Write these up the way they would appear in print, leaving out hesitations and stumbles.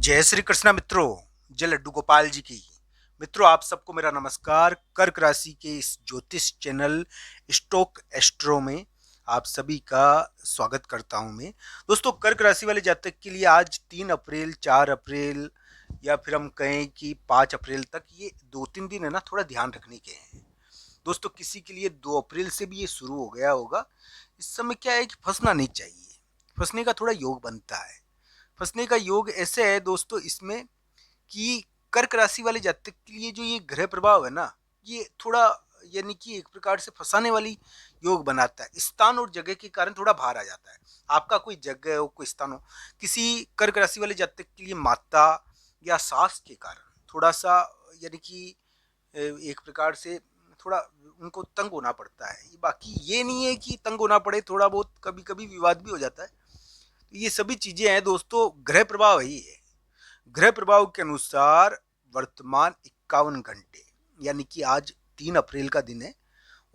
जय श्री कृष्णा मित्रों। जय लड्डू गोपाल जी की। मित्रों, आप सबको मेरा नमस्कार। कर्क राशि के इस ज्योतिष चैनल स्टोक एस्ट्रो में आप सभी का स्वागत करता हूं मैं। दोस्तों, कर्क राशि वाले जातक के लिए आज 3 अप्रैल, 4 अप्रैल या फिर हम कहें कि 5 अप्रैल तक ये 2-3 दिन है ना, थोड़ा ध्यान रखने के हैं। दोस्तों, किसी के लिए 2 अप्रैल से भी ये शुरू हो गया होगा। इस समय क्या है कि फंसना नहीं चाहिए। फंसने का थोड़ा योग बनता है। फंसने का योग ऐसे है दोस्तों इसमें कि कर्क राशि वाले जातक के लिए जो ये ग्रह प्रभाव है ना, ये थोड़ा यानी कि एक प्रकार से फंसाने वाली योग बनाता है। स्थान और जगह के कारण थोड़ा बाहर आ जाता है। आपका कोई जगह हो, कोई स्थान हो, किसी कर्क राशि वाले जातक के लिए माता या सास के कारण थोड़ा सा यानी कि एक प्रकार से थोड़ा उनको तंग होना पड़ता है। बाकी ये नहीं है कि तंग होना पड़े, थोड़ा बहुत कभी कभी विवाद भी हो जाता है। तो ये सभी चीजें हैं दोस्तों, ग्रह प्रभाव ही है। ग्रह प्रभाव के अनुसार वर्तमान 51 घंटे यानी कि आज 3 अप्रैल का दिन है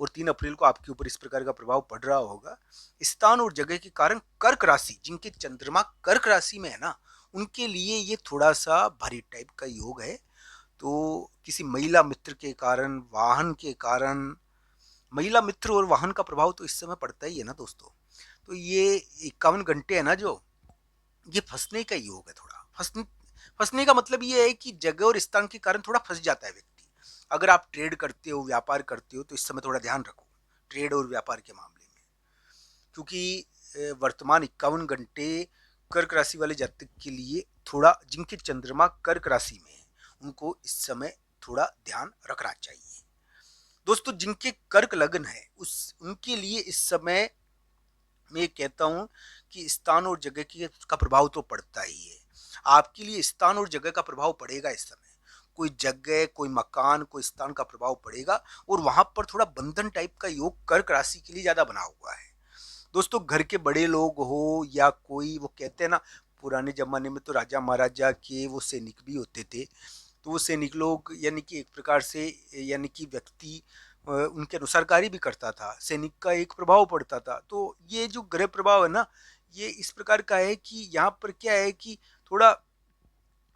और 3 अप्रैल को आपके ऊपर इस प्रकार का प्रभाव पड़ रहा होगा। स्थान और जगह के कारण कर्क राशि, जिनके चंद्रमा कर्क राशि में है ना, उनके लिए ये थोड़ा सा भारी टाइप का योग है। तो किसी महिला मित्र के कारण, वाहन के कारण, महिला मित्र और वाहन का प्रभाव तो इस समय पड़ता ही है ना दोस्तों। तो ये 51 घंटे है ना, जो ये फंसने का योग है। थोड़ा फंसने का मतलब ये है कि जगह और स्थान के कारण थोड़ा फंस जाता है व्यक्ति। अगर आप ट्रेड करते हो, व्यापार करते हो, तो इस समय थोड़ा ध्यान रखो ट्रेड और व्यापार के मामले में। क्योंकि वर्तमान 51 घंटे कर्क राशि वाले जातक के लिए थोड़ा, जिनके चंद्रमा कर्क राशि में है, उनको इस समय थोड़ा ध्यान रखना चाहिए। दोस्तों, जिनके कर्क लग्न है उस उनके लिए इस समय मैं कहता हूं कि स्थान और जगह की का प्रभाव तो पड़ता ही है। आपके लिए स्थान और जगह का प्रभाव पड़ेगा इस समय। कोई जगह, कोई मकान, कोई स्थान का प्रभाव पड़ेगा और वहां पर थोड़ा बंधन टाइप का योग कर्क राशि के लिए ज्यादा बना हुआ है। दोस्तों, घर के बड़े लोग हो या कोई, वो कहते हैं ना, पुराने जमाने में तो राजा महाराजा के वो सैनिक भी होते थे। तो वो सैनिक लोग यानी कि एक प्रकार से यानी कि व्यक्ति उनके अनुसार कार्य भी करता था। सैनिक का एक प्रभाव पड़ता था। तो ये जो ग्रह प्रभाव है ना, ये इस प्रकार का है कि यहाँ पर क्या है कि थोड़ा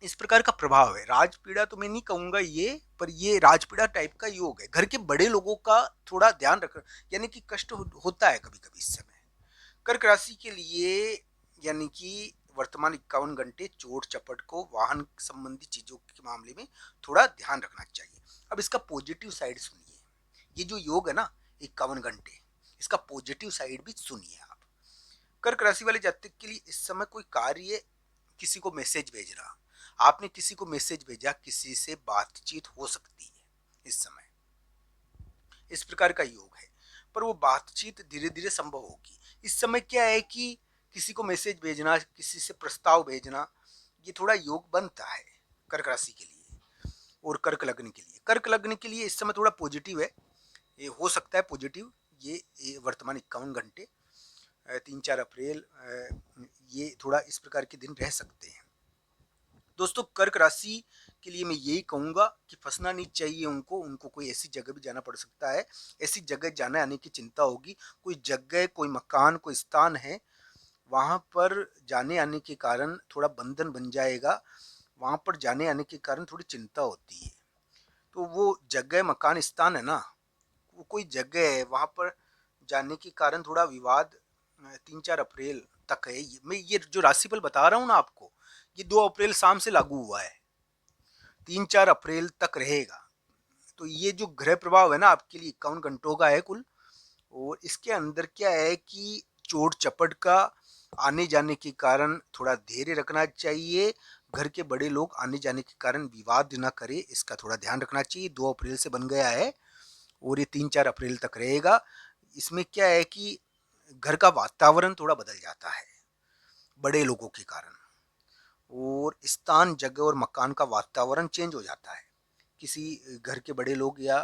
इस प्रकार का प्रभाव है। राजपीड़ा तो मैं नहीं कहूंगा ये, पर ये राजपीड़ा टाइप का योग है। घर के बड़े लोगों का थोड़ा ध्यान रख, यानी कि कष्ट होता है कभी कभी इस समय। कर्क राशि के लिए यानी कि वर्तमान 51 घंटे चोट चपट को, वाहन संबंधी चीजों के मामले में थोड़ा ध्यान रखना चाहिए। अब इसका पॉजिटिव साइड सुनिए। ये जो योग है ना, 51 घंटे, इसका पॉजिटिव साइड भी सुनिए आप। कर्क राशि वाले जातक के लिए इस समय कोई कार्य, किसी को मैसेज भेज रहा, आपने किसी को मैसेज भेजा, किसी से बातचीत हो सकती है इस समय। इस प्रकार का योग है। पर वो बातचीत धीरे धीरे संभव होगी। इस समय क्या है कि किसी को मैसेज भेजना, किसी से प्रस्ताव भेजना, ये थोड़ा योग बनता है कर्क राशि के लिए। और कर्क लग्न के लिए, कर्क लग्न के लिए इस समय थोड़ा पॉजिटिव है। ये हो सकता है पॉजिटिव। ये वर्तमान 51 घंटे 3-4 अप्रैल ये थोड़ा इस प्रकार के दिन रह सकते हैं। दोस्तों, कर्क राशि के लिए मैं यही कहूंगा कि फंसना नहीं चाहिए उनको। उनको कोई ऐसी जगह भी जाना पड़ सकता है। ऐसी जगह जाने आने की चिंता होगी। कोई जगह, कोई मकान, कोई स्थान है, वहां पर जाने आने के कारण थोड़ा बंधन बन जाएगा। वहां पर जाने आने के कारण थोड़ी चिंता होती है। तो वो जगह, मकान, स्थान है ना, वो कोई जगह है, वहां पर जाने के कारण थोड़ा विवाद 3-4 अप्रैल तक है। मैं ये जो राशिफल बता रहा हूँ ना आपको, ये 2 अप्रैल शाम से लागू हुआ है, 3-4 अप्रैल तक रहेगा। तो ये जो ग्रह प्रभाव है ना, आपके लिए 51 घंटों का है कुल। और इसके अंदर क्या है कि चोट चपट का आने जाने के कारण थोड़ा धैर्य रखना चाहिए। घर के बड़े लोग आने जाने के कारण विवाद ना करे, इसका थोड़ा ध्यान रखना चाहिए। 2 अप्रैल से बन गया है और ये 3-4 अप्रैल तक रहेगा। इसमें क्या है कि घर का वातावरण थोड़ा बदल जाता है बड़े लोगों के कारण। और स्थान, जगह और मकान का वातावरण चेंज हो जाता है। किसी घर के बड़े लोग या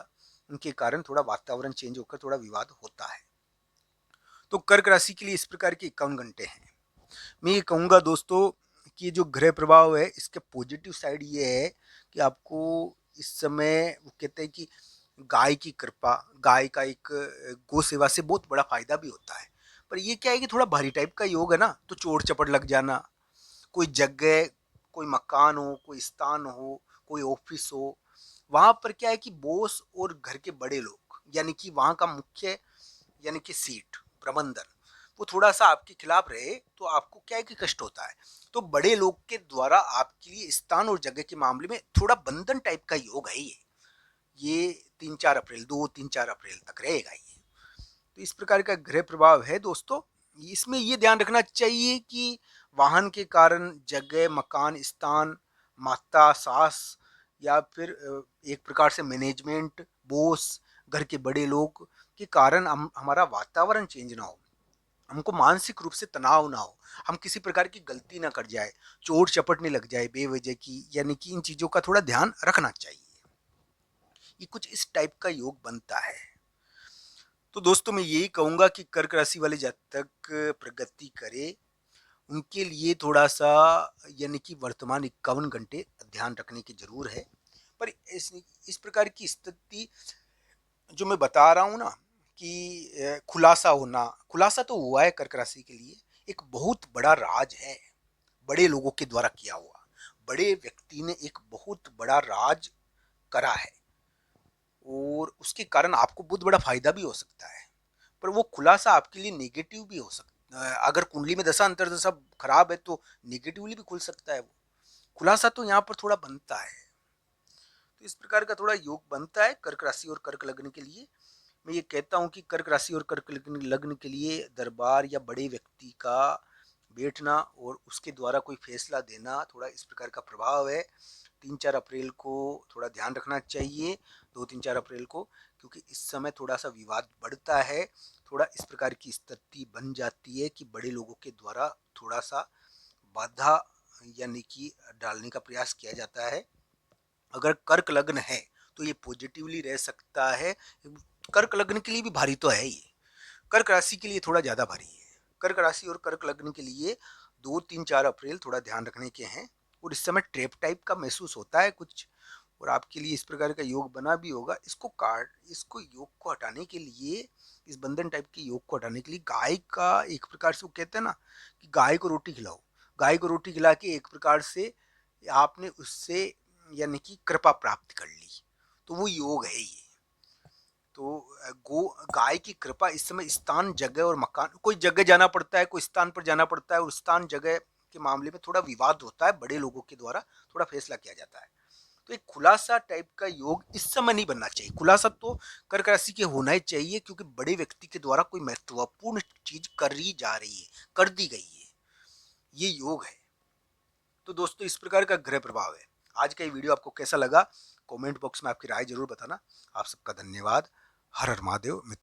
उनके कारण थोड़ा वातावरण चेंज होकर थोड़ा विवाद होता है। तो कर्क राशि के लिए इस प्रकार के 51 घंटे हैं। मैं ये कहूँगा दोस्तों कि ये जो ग्रह प्रभाव है, इसके पॉजिटिव साइड ये है कि आपको इस समय, वो कहते हैं कि गाय की कृपा, गाय का एक गौ सेवा से बहुत बड़ा फायदा भी होता है। पर ये क्या है कि थोड़ा भारी टाइप का योग है ना, तो चोट चपट लग जाना, कोई जगह, कोई मकान हो, कोई स्थान हो, कोई ऑफिस हो, वहां पर क्या है कि बॉस और घर के बड़े लोग यानी कि वहां का मुख्य यानी कि सीट प्रबंधन वो थोड़ा सा आपके खिलाफ रहे तो आपको क्या है कि कष्ट होता है। तो बड़े लोग के द्वारा आपके लिए स्थान और जगह के मामले में थोड़ा बंधन टाइप का योग है ये 3-4 अप्रैल 2-3-4 अप्रैल तक रहेगा ये। तो इस प्रकार का ग्रह प्रभाव है दोस्तों। इसमें ये ध्यान रखना चाहिए कि वाहन के कारण जगह मकान स्थान माता सास या फिर एक प्रकार से मैनेजमेंट बॉस घर के बड़े लोग के कारण हम हमारा वातावरण चेंज ना हो, हमको मानसिक रूप से तनाव ना हो, हम किसी प्रकार की गलती ना कर जाए, चोट चपट नहीं लग जाए बेवजह की, यानी कि इन चीजों का थोड़ा ध्यान रखना चाहिए। ये कुछ इस टाइप का योग बनता है। तो दोस्तों मैं यही कहूंगा कि कर्क राशि वाले जातक प्रगति करे, उनके लिए थोड़ा सा यानी कि वर्तमान 51 घंटे ध्यान रखने की जरूर है। पर इस प्रकार की स्थिति जो मैं बता रहा हूँ ना कि खुलासा होना, खुलासा तो हुआ है कर्क राशि के लिए, एक बहुत बड़ा राज है बड़े लोगों के द्वारा किया हुआ, बड़े व्यक्ति ने एक बहुत बड़ा राज करा है और उसके कारण आपको बहुत बड़ा फायदा भी हो सकता है। पर वो खुलासा आपके लिए नेगेटिव भी हो सकता है, अगर कुंडली में दशा अंतर्दशा खराब है तो नेगेटिवली भी खुल सकता है। वो खुलासा तो यहाँ पर थोड़ा बनता है। तो इस प्रकार का थोड़ा योग बनता है कर्क राशि और कर्क लग्न के लिए। मैं ये कहता हूँ कि कर्क राशि और कर्क लग्न के लिए दरबार या बड़े व्यक्ति का बैठना और उसके द्वारा कोई फैसला देना थोड़ा इस प्रकार का प्रभाव है। 3-4 अप्रैल को थोड़ा ध्यान रखना चाहिए, 2-3-4 अप्रैल को, क्योंकि इस समय थोड़ा सा विवाद बढ़ता है, थोड़ा इस प्रकार की स्थिति बन जाती है कि बड़े लोगों के द्वारा थोड़ा सा बाधा यानी कि डालने का प्रयास किया जाता है। अगर कर्क लग्न है तो ये पॉजिटिवली रह सकता है। कर्क लग्न के लिए भी भारी तो है ये, कर्क राशि के लिए थोड़ा ज्यादा भारी है। कर्क राशि और कर्क लग्न के लिए 2-3-4 अप्रैल थोड़ा ध्यान रखने के हैं। और इस समय ट्रेप टाइप का महसूस होता है कुछ, और आपके लिए इस प्रकार का योग बना भी होगा। इसको योग को हटाने के लिए, इस बंधन टाइप के योग को हटाने के लिए गाय का एक प्रकार से वो कहते हैं ना कि गाय को रोटी खिलाओ, गाय को रोटी खिला के एक प्रकार से आपने उससे यानी कि कृपा प्राप्त कर ली, तो वो योग है ये। तो गो गाय की कृपा इस समय स्थान जगह और मकान, कोई जगह जाना पड़ता है कोई स्थान पर जाना पड़ता है और स्थान जगह के मामले में थोड़ा विवाद होता है, बड़े लोगों के द्वारा थोड़ा फैसला किया जाता है। तो एक खुलासा टाइप का योग इस समय नहीं बनना चाहिए। खुलासा तो कर्क राशि के होना ही चाहिए क्योंकि बड़े व्यक्ति के द्वारा कोई महत्वपूर्ण चीज करी जा रही है, कर दी गई है, ये योग है। तो दोस्तों इस प्रकार का ग्रह प्रभाव है। आज का ये वीडियो आपको कैसा लगा कमेंट बॉक्स में आपकी राय जरूर बताना। आप सबका धन्यवाद। हर हर महादेव।